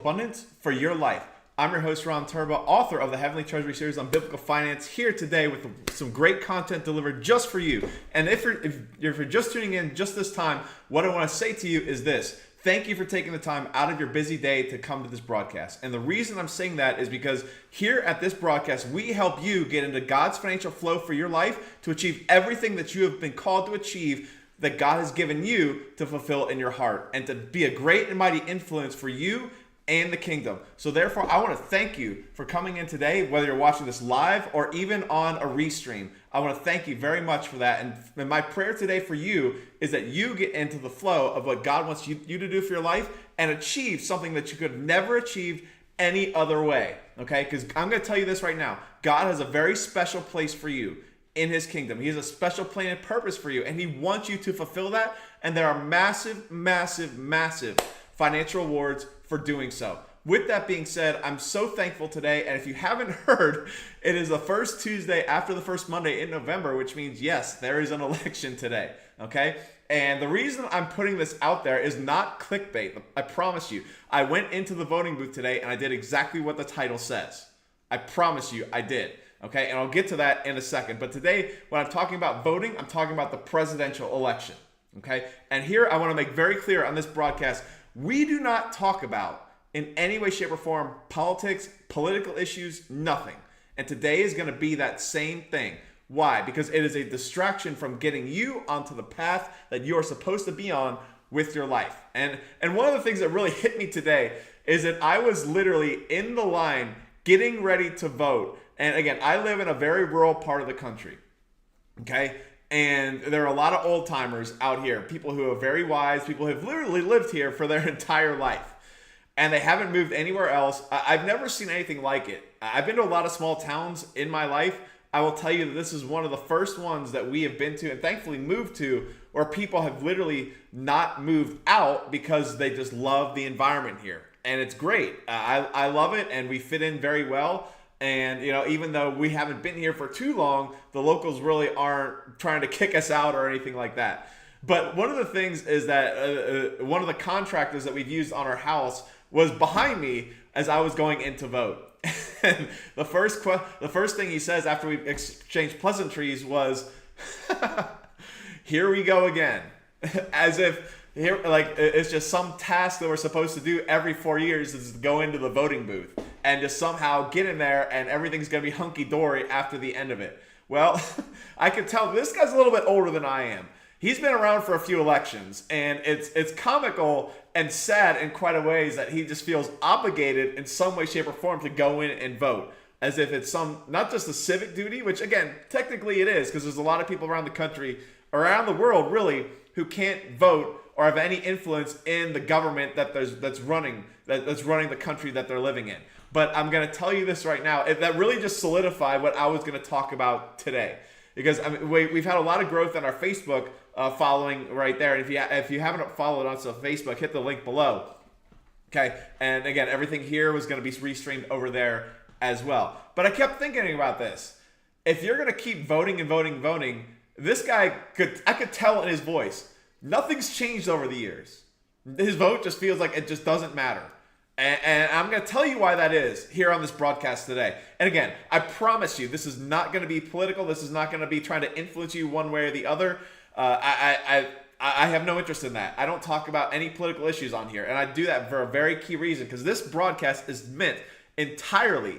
Abundance for your life. I'm your host, Ron Turbo, author of the Heavenly Treasury series on biblical finance, here today with some great content delivered just for you. And if you're just tuning in just this time, what I want to say to you is this. Thank you for taking the time out of your busy day to come to this broadcast. And the reason I'm saying that is because here at this broadcast, we help you get into God's financial flow for your life to achieve everything that you have been called to achieve, that God has given you to fulfill in your heart, and to be a great and mighty influence for you and the kingdom. So therefore, I want to thank you for coming in today, whether you're watching this live or even on a restream. I want to thank you very much for that. And my prayer today for you is that you get into the flow of what God wants you to do for your life and achieve something that you could have never achieved any other way. Okay? Because I'm going to tell you this right now. God has a very special place for you in his kingdom. He has a special plan and purpose for you, and he wants you to fulfill that. And there are massive, massive, massive financial rewards for doing so. With that being said, I'm so thankful today. And if you haven't heard, it is the first Tuesday after the first Monday in November, which means, yes, there is an election today. Okay? And the reason I'm putting this out there is not clickbait. I promise you. I went into the voting booth today and I did exactly what the title says. I promise you I did. Okay? And I'll get to that in a second. But today, when I'm talking about voting, I'm talking about the presidential election. Okay? And here I want to make very clear on this broadcast, we do not talk about in any way, shape, or form politics, political issues, nothing. And today is going to be that same thing. Why? Because it is a distraction from getting you onto the path that you are supposed to be on with your life. And one of the things that really hit me today is that I was literally in the line getting ready to vote. And again, I live in a very rural part of the country. Okay? And there are a lot of old timers out here, people who are very wise, people who have literally lived here for their entire life. And they haven't moved anywhere else. I've never seen anything like it. I've been to a lot of small towns in my life. I will tell you that this is one of the first ones that we have been to and thankfully moved to, where people have literally not moved out because they just love the environment here. And it's great. I love it, and we fit in very well. And, you know, even though we haven't been here for too long, the locals really aren't trying to kick us out or anything like that. But one of the things is that one of the contractors that we've used on our house was behind me as I was going in to vote. And the first thing he says after we exchanged pleasantries was, "Here we go again," as if here, like, it's just some task that we're supposed to do every 4 years is to go into the voting booth and just somehow get in there and everything's going to be hunky-dory after the end of it. Well, I could tell this guy's a little bit older than I am. He's been around for a few elections, and it's comical and sad in quite a ways that he just feels obligated in some way, shape, or form to go in and vote, as if it's not just a civic duty, which again, technically it is, because there's a lot of people around the country, around the world really, who can't vote or have any influence in the government that's running the country that they're living in. But I'm going to tell you this right now. That really just solidified what I was going to talk about today. Because I mean, we've had a lot of growth on our Facebook following right there. And if you haven't followed us on Facebook, hit the link below. Okay. And again, everything here was going to be restreamed over there as well. But I kept thinking about this. If you're going to keep voting and voting and voting, this guy I could tell in his voice, nothing's changed over the years. His vote just feels like it just doesn't matter. And I'm going to tell you why that is here on this broadcast today. And again, I promise you, this is not going to be political. This is not going to be trying to influence you one way or the other. I have no interest in that. I don't talk about any political issues on here. And I do that for a very key reason, because this broadcast is meant entirely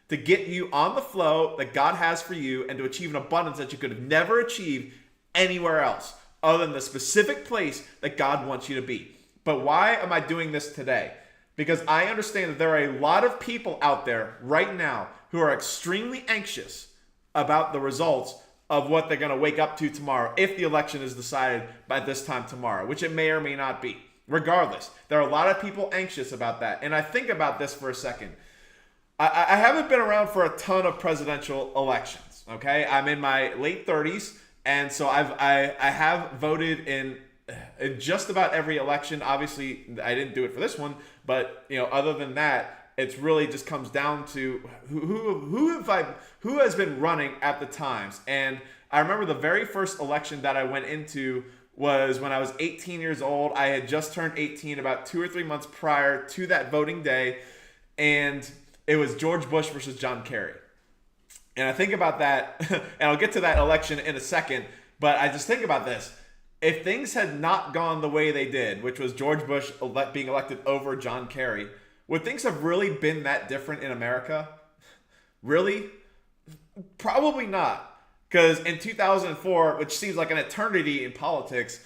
to get you on the flow that God has for you and to achieve an abundance that you could have never achieved anywhere else other than the specific place that God wants you to be. But why am I doing this today? Because I understand that there are a lot of people out there right now who are extremely anxious about the results of what they're going to wake up to tomorrow if the election is decided by this time tomorrow, which it may or may not be. Regardless, there are a lot of people anxious about that. And I think about this for a second. I haven't been around for a ton of presidential elections, okay? I'm in my late 30s, and so I have voted in just about every election. Obviously, I didn't do it for this one, but you know, other than that, it's really just comes down to who has been running at the times. And I remember the very first election that I went into was when I was 18 years old. I had just turned 18 about 2 or 3 months prior to that voting day, and it was George Bush versus John Kerry. And I think about that, and I'll get to that election in a second, but I just think about this. If things had not gone the way they did, which was George Bush being elected over John Kerry, would things have really been that different in America? Really? Probably not. Because in 2004, which seems like an eternity in politics,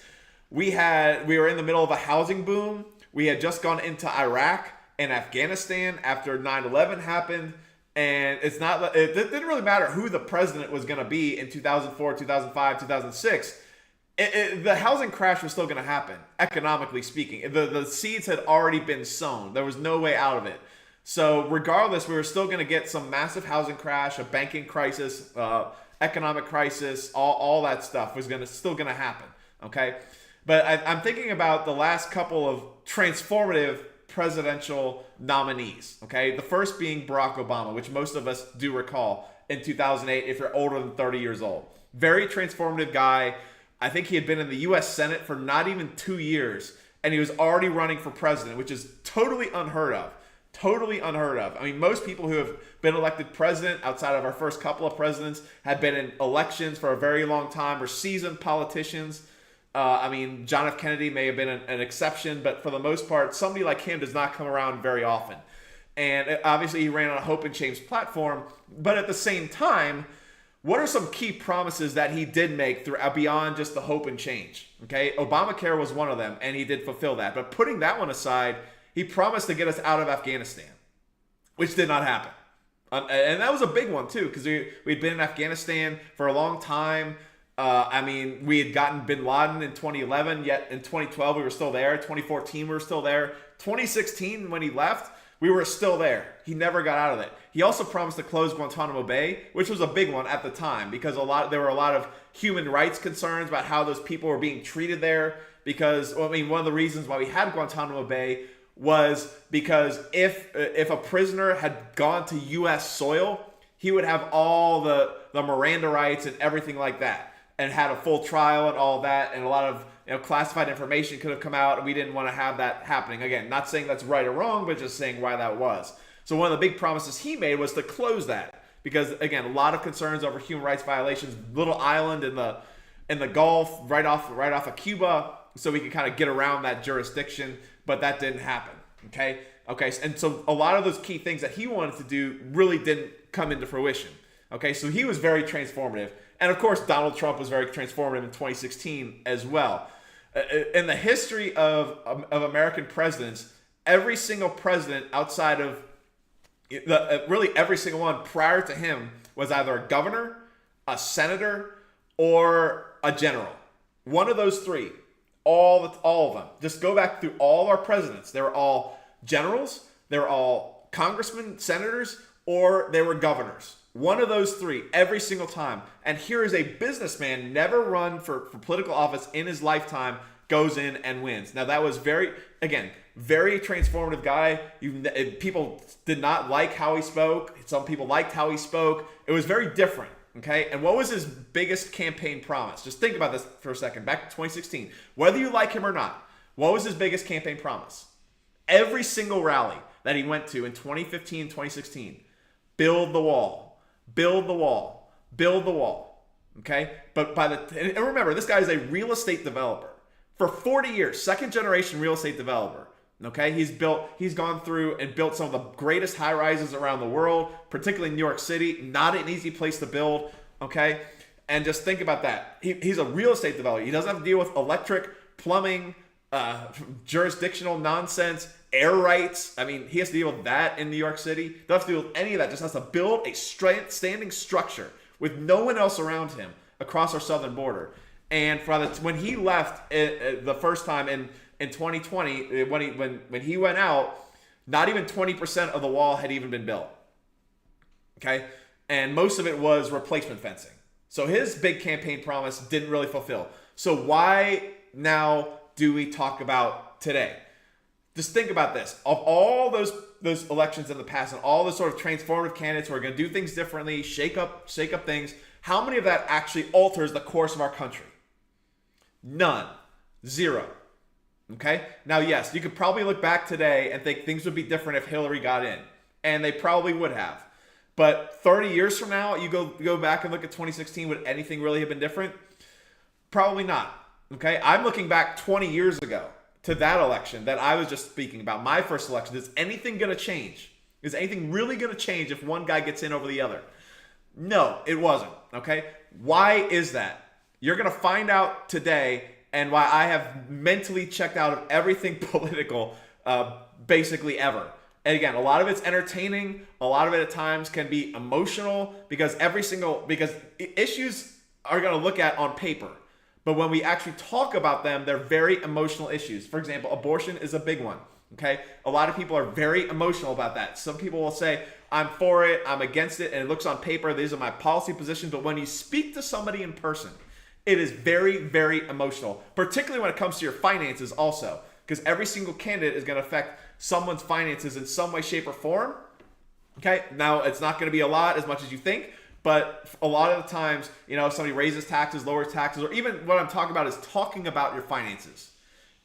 we were in the middle of a housing boom. We had just gone into Iraq and Afghanistan after 9/11 happened. And it didn't really matter who the president was going to be in 2004, 2005, 2006. The housing crash was still going to happen, economically speaking. The seeds had already been sown. There was no way out of it. So regardless, we were still going to get some massive housing crash, a banking crisis, economic crisis, all that stuff was still going to happen. Okay, but I'm thinking about the last couple of transformative presidential nominees. Okay, the first being Barack Obama, which most of us do recall in 2008 if you're older than 30 years old. Very transformative guy. I think he had been in the U.S. Senate for not even 2 years, and he was already running for president, which is totally unheard of. Totally unheard of. I mean, most people who have been elected president outside of our first couple of presidents have been in elections for a very long time, or seasoned politicians. I mean, John F. Kennedy may have been an exception, but for the most part, somebody like him does not come around very often. And obviously, he ran on a hope and change platform. But at the same time, what are some key promises that he did make beyond just the hope and change? Okay, Obamacare was one of them, and he did fulfill that. But putting that one aside, he promised to get us out of Afghanistan, which did not happen. And that was a big one, too, because we'd been in Afghanistan for a long time. I mean, we had gotten bin Laden in 2011, yet in 2012 we were still there. 2014 we were still there. 2016, when he left, we were still there. He never got out of it. He also promised to close Guantanamo Bay, which was a big one at the time because there were a lot of human rights concerns about how those people were being treated there. Because, well, I mean, one of the reasons why we had Guantanamo Bay was because if a prisoner had gone to U.S. soil, he would have all the Miranda rights and everything like that, and had a full trial and all that, and a lot of classified information could have come out, and we didn't want to have that happening. Again, not saying that's right or wrong, but just saying why that was. So one of the big promises he made was to close that, because again, a lot of concerns over human rights violations. Little island in the Gulf, right off of Cuba, so we could kind of get around that jurisdiction, but that didn't happen. Okay, and so a lot of those key things that he wanted to do really didn't come into fruition. Okay, so he was very transformative. And of course, Donald Trump was very transformative in 2016 as well. In the history of American presidents, every single president outside of really every single one prior to him was either a governor, a senator, or a general. One of those three. All of them. Just go back through all our presidents. They were all generals, they were all congressmen, senators, or they were governors. One of those three every single time. And here is a businessman, never run for political office in his lifetime, goes in and wins. Now that was very transformative guy. People did not like how he spoke. Some people liked how he spoke. It was very different. Okay, and what was his biggest campaign promise? Just think about this for a second. Back to 2016. Whether you like him or not, what was his biggest campaign promise? Every single rally that he went to in 2015, 2016, build the wall, build the wall, build the wall. Okay, but and remember, this guy is a real estate developer for 40 years, second generation real estate developer. Okay, he's gone through and built some of the greatest high rises around the world, particularly New York City. Not an easy place to build. Okay, and just think about that. He's a real estate developer. He doesn't have to deal with electric, plumbing, jurisdictional nonsense, air rights. I mean, he has to deal with that in New York City. Doesn't have to deal with any of that. Just has to build a standing structure with no one else around him across our southern border. And when he left the first time in 2020, when he went out, not even 20% of the wall had even been built. Okay, and most of it was replacement fencing. So his big campaign promise didn't really fulfill. So why now do we talk about today? Just think about this. Of all those elections in the past and all the sort of transformative candidates who are going to do things differently, shake up things, how many of that actually alters the course of our country? None. Zero. Okay? Now, yes, you could probably look back today and think things would be different if Hillary got in. And they probably would have. But 30 years from now, you go back and look at 2016, would anything really have been different? Probably not. Okay? I'm looking back 20 years ago to that election that I was just speaking about, my first election. Is anything going to change? Is anything really going to change if one guy gets in over the other? No, it wasn't. Okay? Why is that? You're going to find out today, and why I have mentally checked out of everything political basically ever. And again, a lot of it's entertaining. A lot of it at times can be emotional because issues are going to look at on paper. But when we actually talk about them, they're very emotional issues. For example, abortion is a big one. Okay? A lot of people are very emotional about that. Some people will say, I'm for it, I'm against it, and it looks on paper, these are my policy positions. But when you speak to somebody in person, it is very, very emotional, particularly when it comes to your finances also. Because every single candidate is going to affect someone's finances in some way, shape, or form. Okay? Now, it's not going to be a lot as much as you think. But a lot of the times, if somebody raises taxes, lowers taxes, or even what I'm talking about is talking about your finances.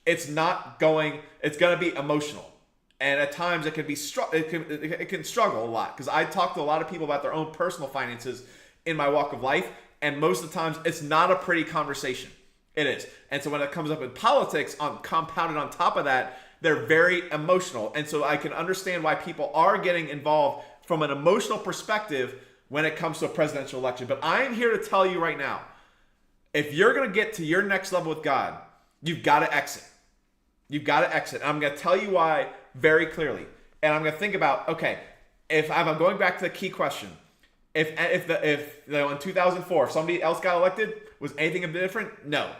It's going to be emotional. And at times it can be it can struggle a lot, because I talk to a lot of people about their own personal finances in my walk of life, and most of the times it's not a pretty conversation. It is. And so when it comes up in politics, compounded on top of that, they're very emotional. And so I can understand why people are getting involved from an emotional perspective when it comes to a presidential election. But I am here to tell you right now, if you're going to get to your next level with God, you've got to exit. You've got to exit. And I'm going to tell you why very clearly. And I'm going to think about, okay, if I'm going back to the key question, if in 2004, if somebody else got elected, was anything a bit different? No.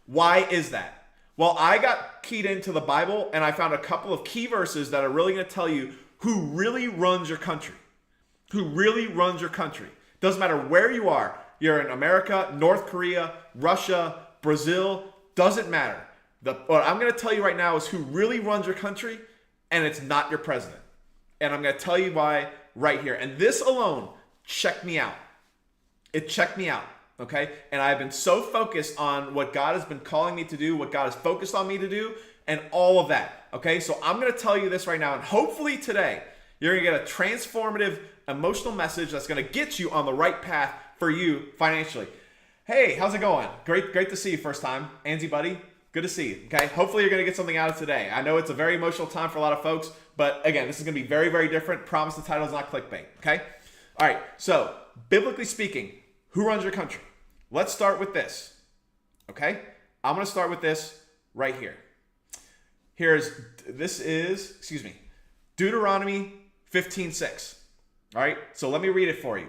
Why is that? Well, I got keyed into the Bible, and I found a couple of key verses that are really going to tell you who really runs your country. Who really runs your country. Doesn't matter where you are. You're in America, North Korea, Russia, Brazil. Doesn't matter. What I'm going to tell you right now is who really runs your country, and it's not your president. And I'm going to tell you why right here. And this alone checked me out. It checked me out. Okay? And I've been so focused on what God has been calling me to do, what God has focused on me to do, and all of that. Okay? So I'm going to tell you this right now, and hopefully today you're going to get a transformative emotional message that's going to get you on the right path for you financially. Hey, how's it going? Great to see you first time. Angie, buddy, good to see you. Okay, hopefully you're going to get something out of today. I know it's a very emotional time for a lot of folks, but again, this is going to be very, very different. Promise the title is not clickbait. Okay? All right, so biblically speaking, who runs your country? Let's start with this. Okay? I'm going to start with this right here. This is Deuteronomy 15:6. All right, so let me read it for you.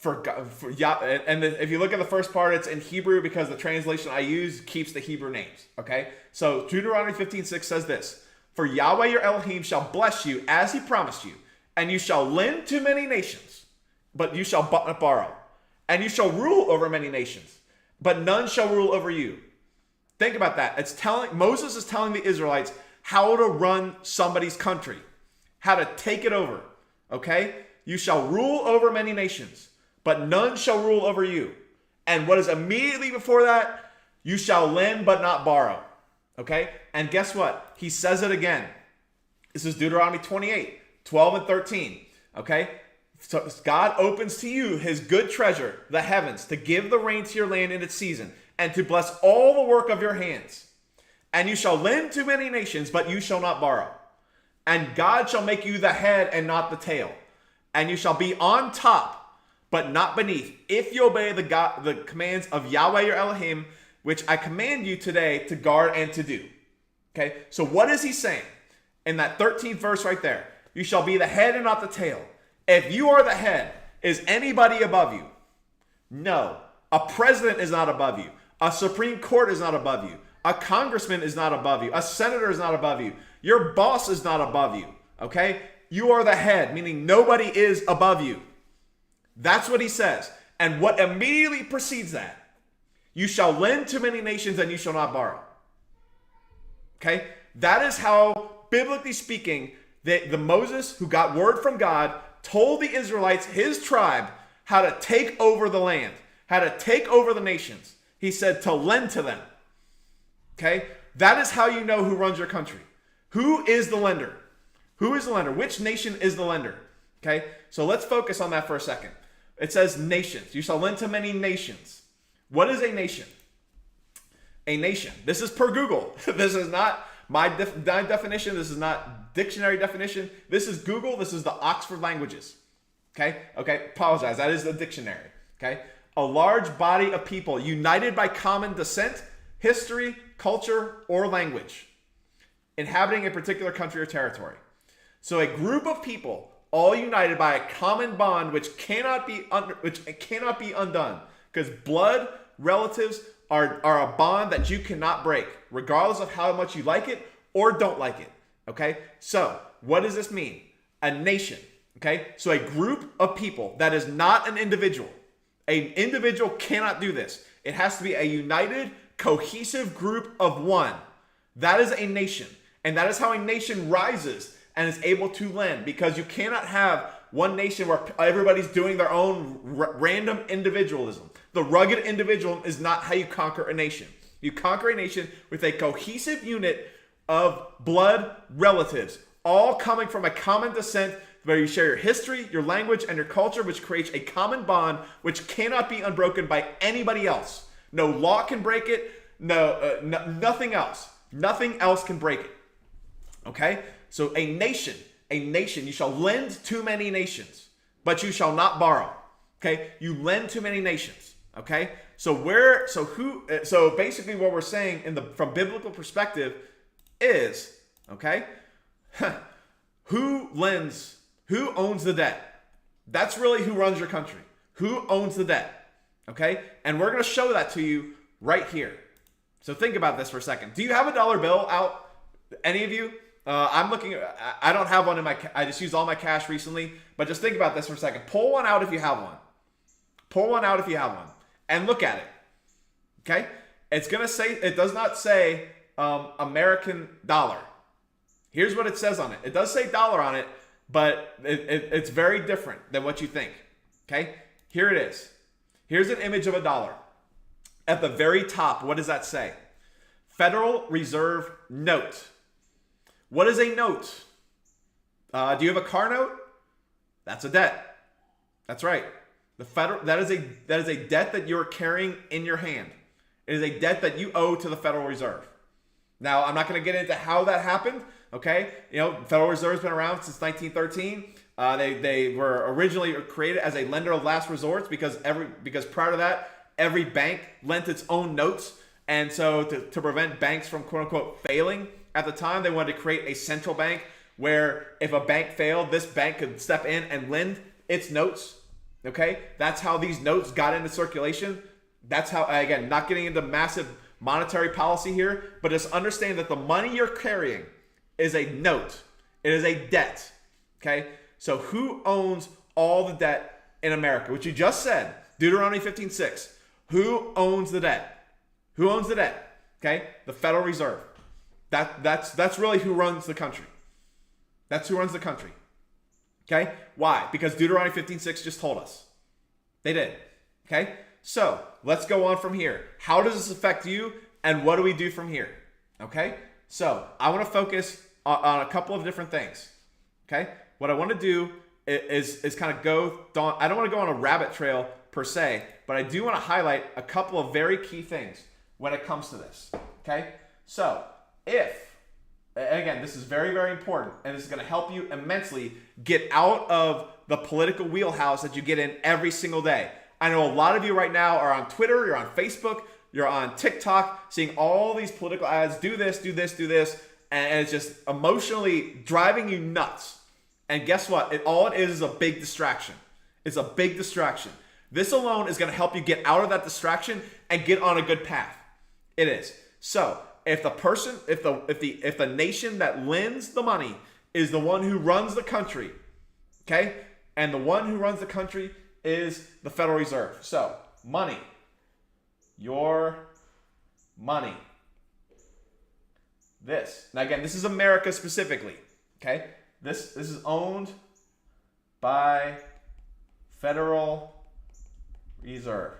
If you look at the first part, it's in Hebrew because the translation I use keeps the Hebrew names. Okay, so Deuteronomy 15:6 says this: "For Yahweh your Elohim shall bless you as he promised you, and you shall lend to many nations, but you shall not borrow, and you shall rule over many nations, but none shall rule over you." Think about that. Moses is telling the Israelites how to run somebody's country, how to take it over. Okay? You shall rule over many nations, but none shall rule over you. And what is immediately before that? You shall lend but not borrow. Okay? And guess what? He says it again. This is Deuteronomy 28:12 and 13. Okay? So God opens to you his good treasure, the heavens, to give the rain to your land in its season, and to bless all the work of your hands. And you shall lend to many nations, but you shall not borrow. And God shall make you the head and not the tail. And you shall be on top, but not beneath, if you obey the commands of Yahweh your Elohim, which I command you today to guard and to do. Okay, so what is he saying? In that 13th verse right there, you shall be the head and not the tail. If you are the head, is anybody above you? No. A president is not above you. A Supreme Court is not above you. A congressman is not above you. A senator is not above you. Your boss is not above you. Okay? You are the head, meaning nobody is above you. That's what he says. And what immediately precedes that? You shall lend to many nations and you shall not borrow. Okay? That is how, biblically speaking, the Moses who got word from God told the Israelites, his tribe, how to take over the land, how to take over the nations. He said to lend to them. Okay? That is how you know who runs your country. Who is the lender? Who is the lender? Which nation is the lender? Okay, so let's focus on that for a second. It says nations. You shall lend to many nations. What is a nation? A nation. This is per Google. This is not my definition. This is not dictionary definition. This is Google. This is the Oxford Languages. Okay, apologize. That is the dictionary. Okay, a large body of people united by common descent, history, culture, or language, inhabiting a particular country or territory. So a group of people all united by a common bond which cannot be undone, because blood relatives are a bond that you cannot break, regardless of how much you like it or don't like it. Okay, so what does this mean? A nation. Okay, so a group of people that is not an individual. An individual cannot do this. It has to be a united, cohesive group of one. That is a nation. And that is how a nation rises and is able to lend, because you cannot have one nation where everybody's doing their own random individualism. The rugged individual is not how you conquer a nation. You conquer a nation with a cohesive unit of blood relatives, all coming from a common descent, where you share your history, your language, and your culture, which creates a common bond which cannot be unbroken by anybody else. No law can break it. Nothing else. Nothing else can break it. Okay? So a nation, you shall lend to many nations, but you shall not borrow. Okay? You lend to many nations. Okay? So basically what we're saying from biblical perspective is, okay, who owns the debt? That's really who runs your country. Who owns the debt? Okay? And we're going to show that to you right here. So think about this for a second. Do you have a dollar bill out? Any of you? I'm looking. I don't have one in my. I just used all my cash recently. But just think about this for a second. Pull one out if you have one. Pull one out if you have one, and look at it. Okay? It's gonna say. It does not say American dollar. Here's what it says on it. It does say dollar on it, but it's very different than what you think. Okay? Here it is. Here's an image of a dollar. At the very top, what does that say? Federal Reserve note. What is a note? Do you have a car note? That's a debt. That's right. That is a debt that you're carrying in your hand. It is a debt that you owe to the Federal Reserve. Now, I'm not going to get into how that happened. Okay, Federal Reserve's been around since 1913. They were originally created as a lender of last resort because prior to that, every bank lent its own notes. And so to prevent banks from quote unquote failing at the time, they wanted to create a central bank where if a bank failed, this bank could step in and lend its notes. Okay, that's how these notes got into circulation. That's how, again, not getting into massive monetary policy here, but just understand that the money you're carrying is a note. It is a debt. Okay, so who owns all the debt in America? Which you just said, Deuteronomy 15:6. Who owns the debt? Who owns the debt? Okay, the Federal Reserve. That's really who runs the country. That's who runs the country. Okay, why? Because Deuteronomy 15:6 just told us. They did. Okay, so let's go on from here. How does this affect you, and what do we do from here? Okay, so I want to focus on a couple of different things. Okay, what I want to do is kind of go down. I don't want to go on a rabbit trail per se, but I do want to highlight a couple of very key things when it comes to this. Okay, so and again, this is very, very important, and this is going to help you immensely get out of the political wheelhouse that you get in every single day. I know a lot of you right now are on Twitter, you're on Facebook, you're on TikTok, seeing all these political ads, do this, do this, do this, and it's just emotionally driving you nuts. And guess what? All it is a big distraction. It's a big distraction. This alone is going to help you get out of that distraction and get on a good path. It is. So if the nation that lends the money is the one who runs the country, okay, and the one who runs the country is the Federal Reserve. So money, your money. This. Now again, this is America specifically. Okay? This is owned by Federal Reserve.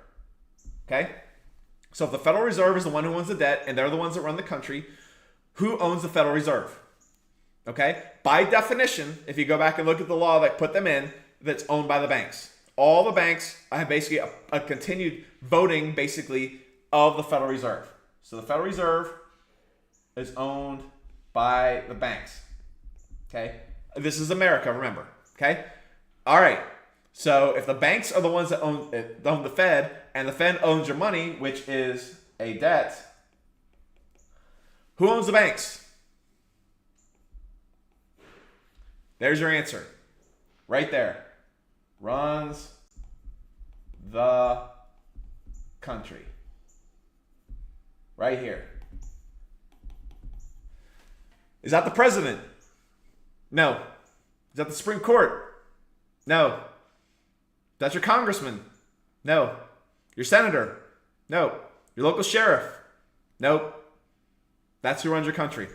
Okay? So if the Federal Reserve is the one who owns the debt and they're the ones that run the country, Who owns the Federal Reserve? Okay? By definition, if you go back and look at the law that put them in, that's owned by the banks. All the banks have basically a continued voting, basically, of the Federal Reserve. So the Federal Reserve is owned by the banks. Okay? This is America, remember. Okay? All right. So if the banks are the ones that own the Fed, and the Fed owns your money, which is a debt, who owns the banks? There's your answer. Right there. Runs the country. Right here. Is that the president? No. Is that the Supreme Court? No. That's your congressman? No. Your senator? No. Your local sheriff? Nope. That's who runs your country.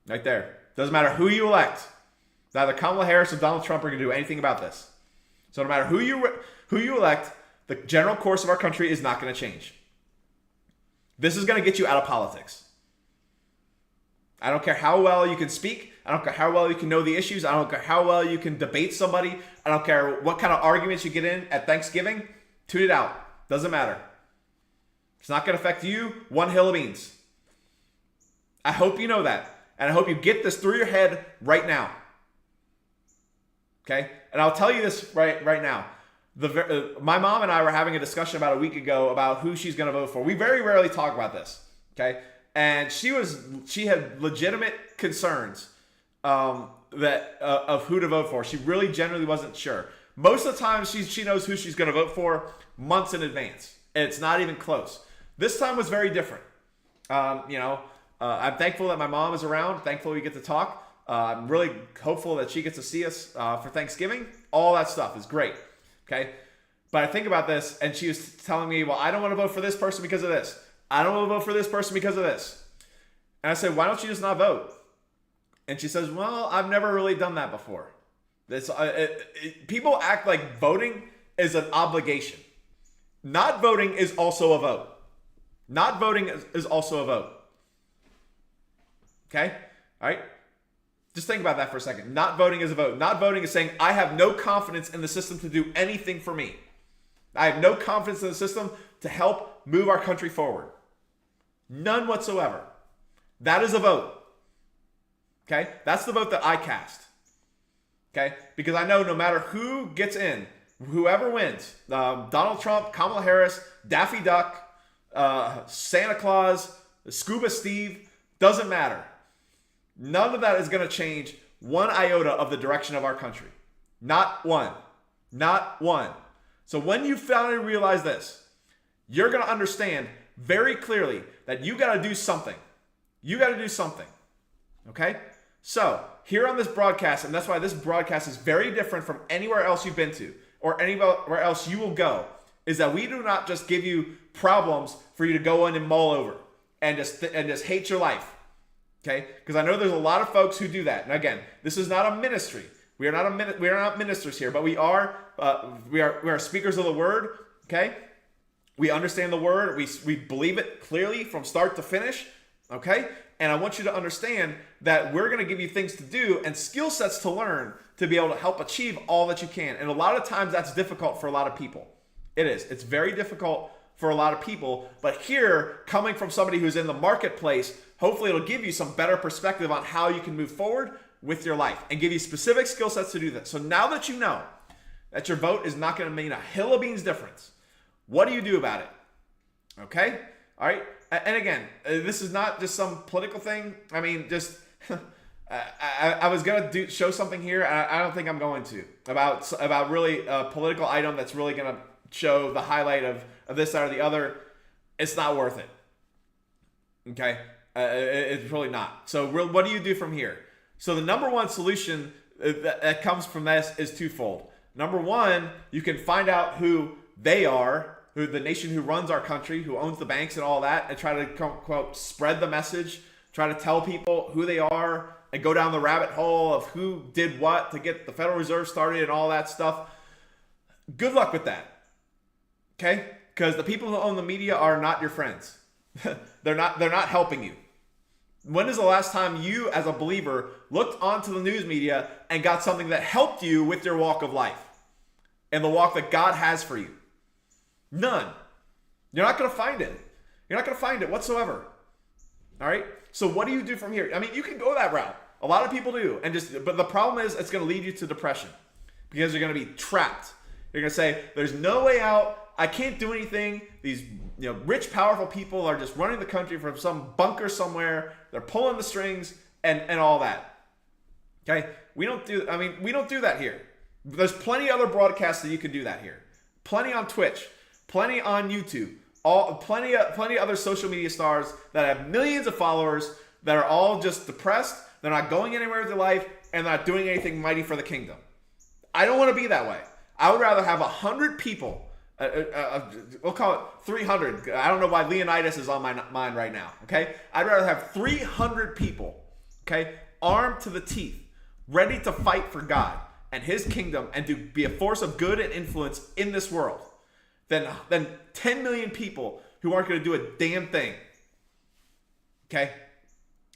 Right there. Doesn't matter who you elect. Neither Kamala Harris or Donald Trump are going to do anything about this. So no matter who you elect, the general course of our country is not going to change. This is going to get you out of politics. I don't care how well you can speak. I don't care how well you can know the issues. I don't care how well you can debate somebody. I don't care what kind of arguments you get in at Thanksgiving. Tune it out. Doesn't matter. It's not going to affect you one hill of beans. I hope you know that. And I hope you get this through your head right now. Okay? And I'll tell you this right now. My mom and I were having a discussion about a week ago about who she's going to vote for. We very rarely talk about this. Okay? And she had legitimate concerns of who to vote for. She really generally wasn't sure. Most of the time, she knows who she's going to vote for months in advance. And it's not even close. This time was very different. I'm thankful that my mom is around. Thankful we get to talk. I'm really hopeful that she gets to see us for Thanksgiving. All that stuff is great. Okay? But I think about this, and she was telling me, well, I don't want to vote for this person because of this. I don't want to vote for this person because of this. And I said, why don't you just not vote? And she says, well, I've never really done that before. People act like voting is an obligation. Not voting is also a vote. Not voting is also a vote. Okay? All right? Just think about that for a second. Not voting is a vote. Not voting is saying, I have no confidence in the system to do anything for me. I have no confidence in the system to help move our country forward. None whatsoever. That is a vote. Okay? That's the vote that I cast. Okay? Because I know no matter who gets in, whoever wins, Donald Trump, Kamala Harris, Daffy Duck, Santa Claus, Scuba Steve, doesn't matter. None of that is going to change one iota of the direction of our country. Not one. Not one. So when you finally realize this, you're going to understand very clearly that you got to do something. You got to do something. Okay? So, here on this broadcast, and that's why this broadcast is very different from anywhere else you've been to or anywhere else you will go, is that we do not just give you problems for you to go in and mull over and just hate your life. Okay? Because I know there's a lot of folks who do that. And again, this is not a ministry. We are not ministers here, but we are speakers of the word. Okay? We understand the word. We believe it clearly from start to finish. Okay? And I want you to understand that we're going to give you things to do and skill sets to learn to be able to help achieve all that you can. And a lot of times that's difficult for a lot of people. It is. It's very difficult for a lot of people. But here, coming from somebody who's in the marketplace, hopefully it'll give you some better perspective on how you can move forward with your life and give you specific skill sets to do that. So now that you know that your vote is not going to mean a hill of beans difference, what do you do about it? Okay? All right? And again, this is not just some political thing. I mean, just I was gonna show something here. I don't think I'm going to about really a political item that's really gonna show the highlight of this side or the other. It's not worth it. Okay, it's really not. So what do you do from here? So the number one solution that comes from this is twofold. Number one, you can find out who they are. Who the nation who runs our country, who owns the banks and all that, and try to quote spread the message, try to tell people who they are, and go down the rabbit hole of who did what to get the Federal Reserve started and all that stuff. Good luck with that. Okay? Because the people who own the media are not your friends. They're not helping you. When is the last time you, as a believer, looked onto the news media and got something that helped you with your walk of life and the walk that God has for you? None. You're not going to find it. You're not going to find it whatsoever. All right? So what do you do from here? I mean, you can go that route. A lot of people do. But the problem is it's going to lead you to depression because you're going to be trapped. You're going to say, there's no way out. I can't do anything. These rich, powerful people are just running the country from some bunker somewhere. They're pulling the strings and all that. Okay? We don't do that here. There's plenty other broadcasts that you can do that here. Plenty on Twitch. Plenty on YouTube. Plenty other social media stars that have millions of followers that are all just depressed. They're not going anywhere with their life and they're not doing anything mighty for the kingdom. I don't want to be that way. I would rather have 100 people. We'll call it 300. I don't know why Leonidas is on my mind right now. Okay, I'd rather have 300 people. Okay, armed to the teeth, ready to fight for God and His kingdom and to be a force of good and influence in this world, than 10 million people who aren't going to do a damn thing. Okay,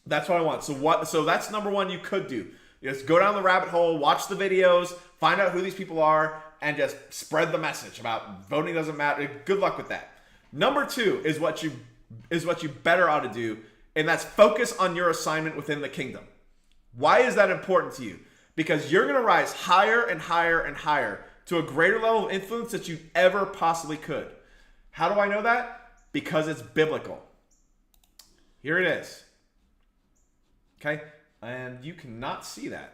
that's what I want. So that's number one you could do. Just go down the rabbit hole, watch the videos, find out who these people are, and just spread the message about voting doesn't matter. Good luck with that. Number two is what you better ought to do, and that's focus on your assignment within the kingdom. Why is that important to you? Because you're going to rise higher and higher and higher to a greater level of influence that you ever possibly could. How do I know that? Because it's biblical. Here it is. Okay? And you cannot see that.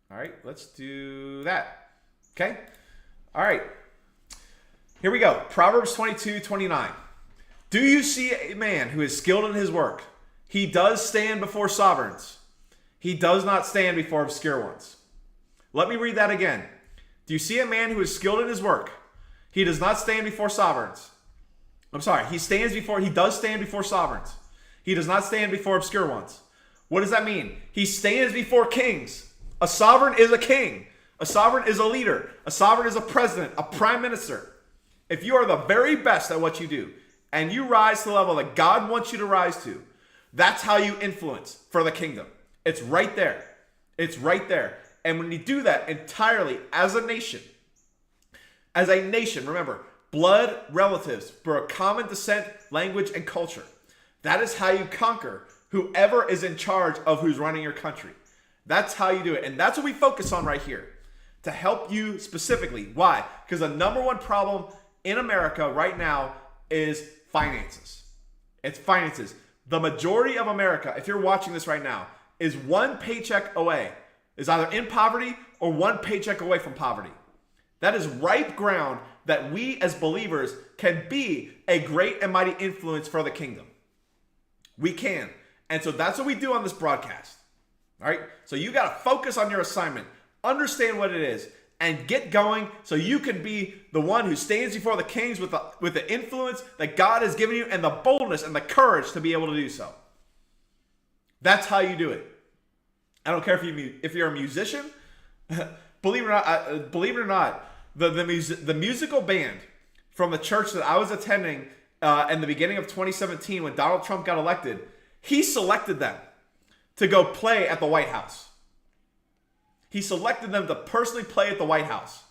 All right, let's do that. Okay? All right. Here we go. Proverbs 22:29. Do you see a man who is skilled in his work? He does stand before sovereigns. He does not stand before obscure ones. Let me read that again. Do you see a man who is skilled in his work? He does not stand before sovereigns. I'm sorry. He does stand before sovereigns. He does not stand before obscure ones. What does that mean? He stands before kings. A sovereign is a king. A sovereign is a leader. A sovereign is a president, a prime minister. If you are the very best at what you do and you rise to the level that God wants you to rise to, that's how you influence for the kingdom. It's right there. It's right there. And when you do that entirely as a nation, remember, blood relatives for a common descent, language, and culture. That is how you conquer whoever is in charge of who's running your country. That's how you do it. And that's what we focus on right here to help you specifically. Why? Because the number one problem in America right now is finances. It's finances. The majority of America, if you're watching this right now, is one paycheck away, is either in poverty or one paycheck away from poverty. That is ripe ground that we as believers can be a great and mighty influence for the kingdom. We can. And so that's what we do on this broadcast. All right? So you got to focus on your assignment, understand what it is, and get going so you can be the one who stands before the kings with the influence that God has given you and the boldness and the courage to be able to do so. That's how you do it. I don't care if you're a musician. Believe it or not, the musical band from the church that I was attending in the beginning of 2017 when Donald Trump got elected, he selected them to go play at the White House. He selected them to personally play at the White House.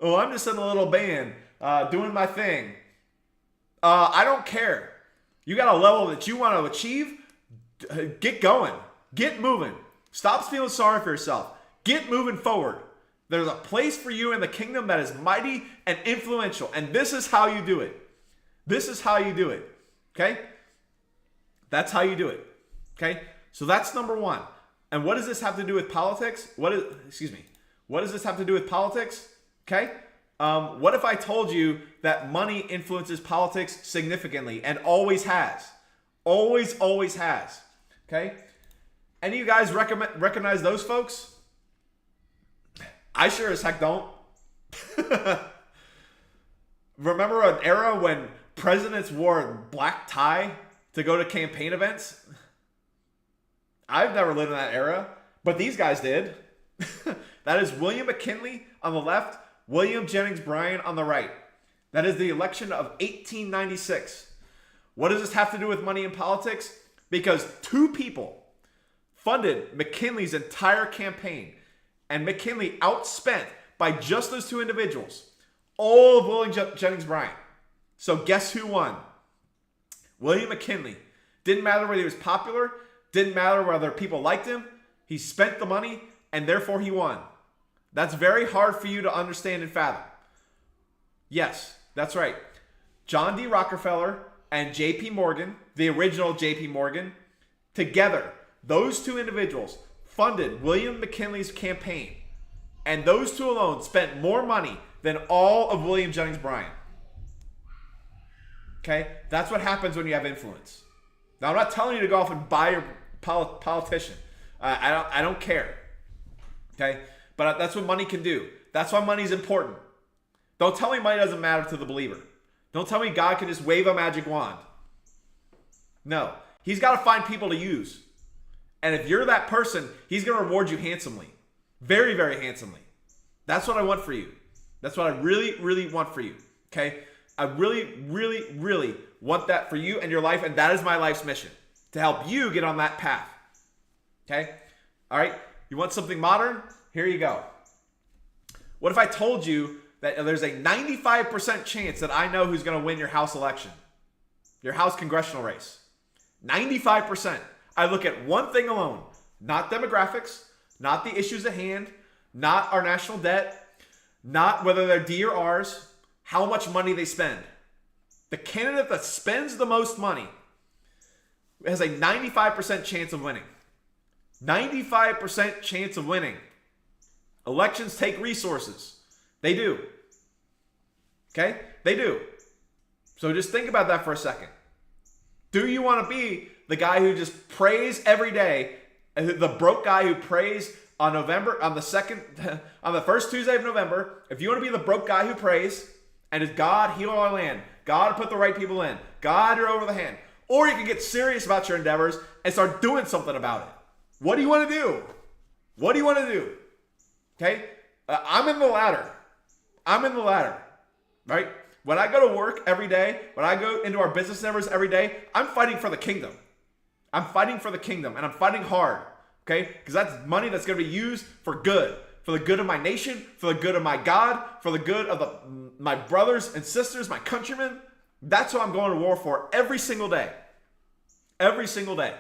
Oh, I'm just in a little band doing my thing. I don't care. You got a level that you want to achieve? Get going. Get moving. Stop feeling sorry for yourself. Get moving forward. There's a place for you in the kingdom that is mighty and influential. And this is how you do it. This is how you do it. Okay? That's how you do it. Okay? So that's number one. And what does this have to do with politics? What does this have to do with politics? Okay? What if I told you that money influences politics significantly and always has? Always has. Okay? Any of you guys recognize those folks? I sure as heck don't. Remember an era when presidents wore a black tie to go to campaign events? I've never lived in that era, but these guys did. That is William McKinley on the left, William Jennings Bryan on the right. That is the election of 1896. What does this have to do with money in politics? because two people funded McKinley's entire campaign, and McKinley outspent by just those two individuals all of William Jennings Bryan. So guess who won? William McKinley. Didn't matter whether he was popular, didn't matter whether people liked him. He spent the money, and therefore he won. That's very hard for you to understand and fathom. Yes, that's right. John D. Rockefeller and J.P. Morgan, the original J.P. Morgan, together, those two individuals funded William McKinley's campaign. And those two alone spent more money than all of William Jennings Bryan. Okay? That's what happens when you have influence. Now, I'm not telling you to go off and buy your politician. I don't care. Okay? But that's what money can do. That's why money is important. Don't tell me money doesn't matter to the believer. Don't tell me God can just wave a magic wand. No. He's got to find people to use. And if you're that person, he's going to reward you handsomely. Very, very handsomely. That's what I want for you. That's what I really, really want for you. Okay? I really, really, really want that for you and your life. And that is my life's mission. To help you get on that path. Okay? All right? You want something modern? Here you go. What if I told you that there's a 95% chance that I know who's going to win your House election? Your House congressional race. 95%. I look at one thing alone. Not demographics. Not the issues at hand. Not our national debt. Not whether they're D or R's. How much money they spend. The candidate that spends the most money has a 95% chance of winning. 95% chance of winning. Elections take resources. They do. Okay? They do. So just think about that for a second. Do you want to be the guy who just prays every day, the broke guy who prays on the first Tuesday of November? If you want to be the broke guy who prays, and is God heal our land, God put the right people in, God you're over the hand, or you can get serious about your endeavors and start doing something about it. What do you want to do? What do you want to do? Okay? I'm in the latter. I'm in the latter. Right? When I go to work every day, when I go into our business endeavors every day, I'm fighting for the kingdom. I'm fighting for the kingdom, and I'm fighting hard. Okay? Because that's money that's going to be used for good. For the good of my nation, for the good of my God, for the good of my brothers and sisters, my countrymen. That's what I'm going to war for every single day. Every single day.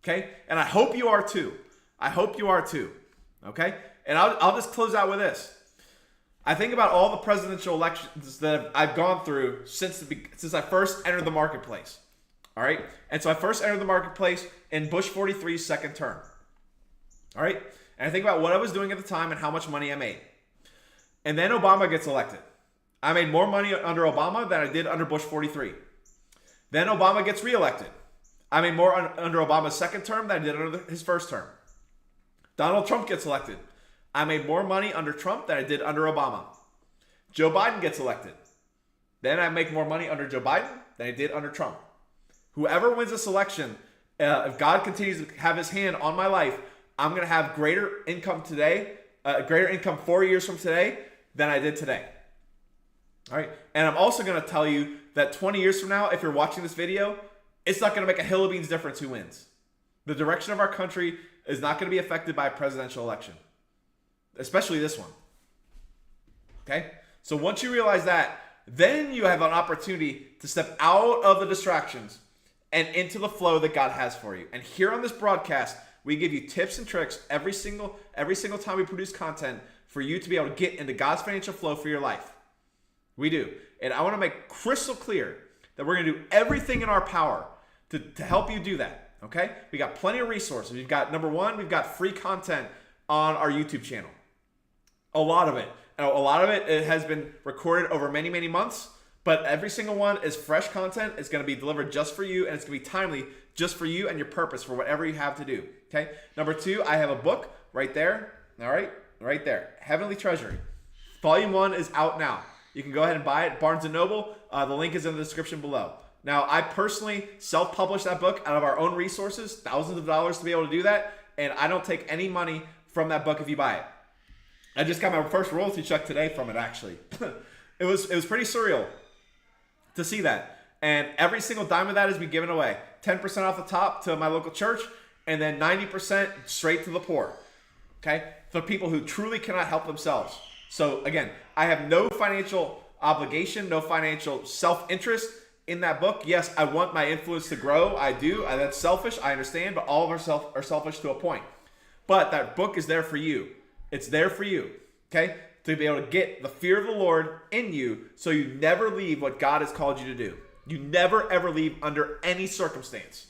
Okay? And I hope you are too. I hope you are too. Okay? And I'll just close out with this. I think about all the presidential elections that I've gone through since I first entered the marketplace. All right? And so I first entered the marketplace in Bush 43's second term. All right? And I think about what I was doing at the time and how much money I made. And then Obama gets elected. I made more money under Obama than I did under Bush 43. Then Obama gets reelected. I made more under Obama's second term than I did under his first term. Donald Trump gets elected. I made more money under Trump than I did under Obama. Joe Biden gets elected. Then I make more money under Joe Biden than I did under Trump. Whoever wins this election, if God continues to have his hand on my life, I'm going to have greater income today, greater income 4 years from today than I did today. All right. And I'm also going to tell you that 20 years from now, if you're watching this video, it's not going to make a hill of beans difference who wins. The direction of our country is not going to be affected by a presidential election, especially this one. Okay? So once you realize that, then you have an opportunity to step out of the distractions and into the flow that God has for you. And here on this broadcast, we give you tips and tricks every single time we produce content for you to be able to get into God's financial flow for your life. We do. And I want to make crystal clear that we're going to do everything in our power to help you do that. Okay? We got plenty of resources. We've got, number one, we've got free content on our YouTube channel. A lot of it. A lot of it has been recorded over many, many months, but every single one is fresh content. It's going to be delivered just for you, and it's going to be timely just for you and your purpose for whatever you have to do. Okay? Number two, I have a book right there. All right? Right there. Heavenly Treasury. Volume 1 is out now. You can go ahead and buy it. Barnes & Noble. The link is in the description below. Now, I personally self-published that book out of our own resources, thousands of dollars to be able to do that, and I don't take any money from that book if you buy it. I just got my first royalty check today from it, actually. It was pretty surreal to see that. And every single dime of that is be given away. 10% off the top to my local church, and then 90% straight to the poor. Okay? For people who truly cannot help themselves. So again, I have no financial obligation, no financial self-interest in that book. Yes, I want my influence to grow. I do. That's selfish. I understand, but all of us are selfish to a point. But that book is there for you. It's there for you. Okay? To be able to get the fear of the Lord in you so you never leave what God has called you to do. You never ever leave under any circumstance.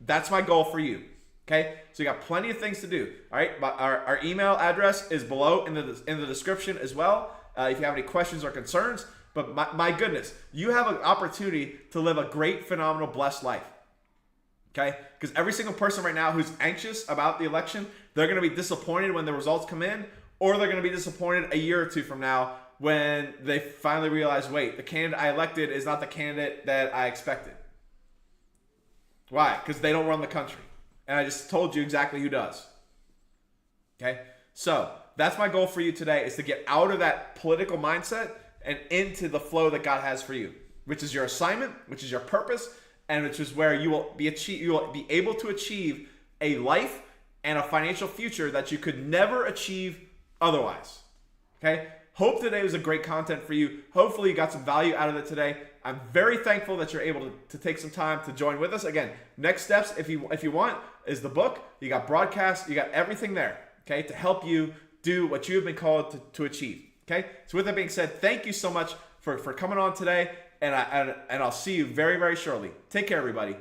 That's my goal for you. Okay, so you got plenty of things to do. All right, our email address is below in the description as well. If you have any questions or concerns, but my goodness, you have an opportunity to live a great, phenomenal, blessed life. Okay, because every single person right now who's anxious about the election, they're going to be disappointed when the results come in, or they're going to be disappointed a year or two from now when they finally realize, wait, the candidate I elected is not the candidate that I expected. Why? Because they don't run the country. And I just told you exactly who does. Okay? So, that's my goal for you today, is to get out of that political mindset and into the flow that God has for you, which is your assignment, which is your purpose, and which is where you will be able to achieve a life and a financial future that you could never achieve otherwise. Okay? Hope today was a great content for you. Hopefully you got some value out of it today. I'm very thankful that you're able to take some time to join with us. Again, next steps, if you want, is the book. You got broadcasts. You got everything there, okay, to help you do what you have been called to achieve, okay? So with that being said, thank you so much for coming on today, and I'll see you very, very shortly. Take care, everybody.